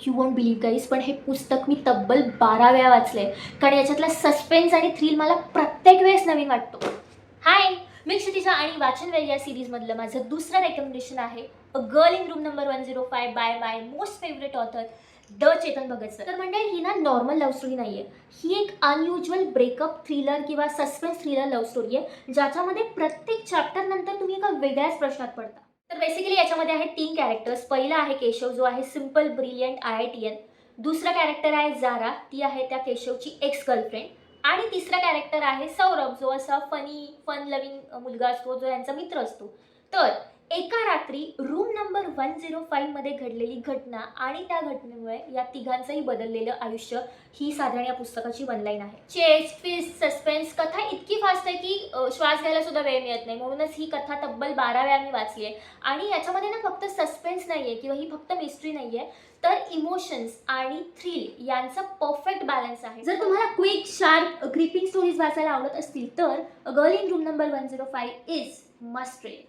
You won't believe guys, पण हे पुस्तक मी तब्बल 12 वेळा वाचले, कारण याच्यातला सस्पेन्स आणि थ्रिल मला प्रत्येक वेळेस नवीन वाटतो. हाय, मी क्षितिजा आणि वाचन वेल या सिरीजमधलं माझं दुसरं रेकमेंडेशन आहे a girl in room number 105 by my most favourite author the Chetan Bhagat sir. तर म्हणजे ही ना नॉर्मल लव्ह स्टोरी नाही आहे, ही एक अनयुज्युअल ब्रेकअप थ्रिलर किंवा सस्पेन्स थ्रिलर लव्ह स्टोरी आहे, ज्याच्यामध्ये प्रत्येक चॅप्टर नंतर तुम्ही एका वेगळ्याच प्रश्नात पडता. तर बेसिकली याच्यामध्ये आहेत 3 कॅरेक्टर्स. पहिला आहे केशव, जो आहे सिम्पल ब्रिलियंट IITN. दुसरा कॅरेक्टर आहे जारा, ती आहे त्या केशवची एक्स गर्लफ्रेंड. आणि तिसरा कॅरेक्टर आहे सौरभ, जो असा फन लविंग मुलगा असतो, जो यांचा मित्र असतो. तर एका रात्री रूम नंबर 105 मध्ये घडलेली घटना आणि त्या घटनेमुळे या तिघांचंही बदललेलं आयुष्य, ही साधारण या पुस्तकाची वनलाईन आहे. चेस, ट्विस्ट, सस्पेन्स, कथा इतकी फास्ट आहे की श्वास घ्यायला सुद्धा वेळ मिळत नाही. म्हणूनच ही कथा तब्बल 12 वेळा मी वाचली आहे. आणि याच्यामध्ये ना फक्त सस्पेन्स नाही आहे किंवा ही फक्त मिस्ट्री नाही आहे, तर इमोशन्स आणि थ्रिल यांचा परफेक्ट बॅलन्स आहे. जर तुम्हाला क्विक, शार्प, ग्रिपिंग स्टोरीज वाचायला आवडत असतील तर अ girl in room number 105 is must read.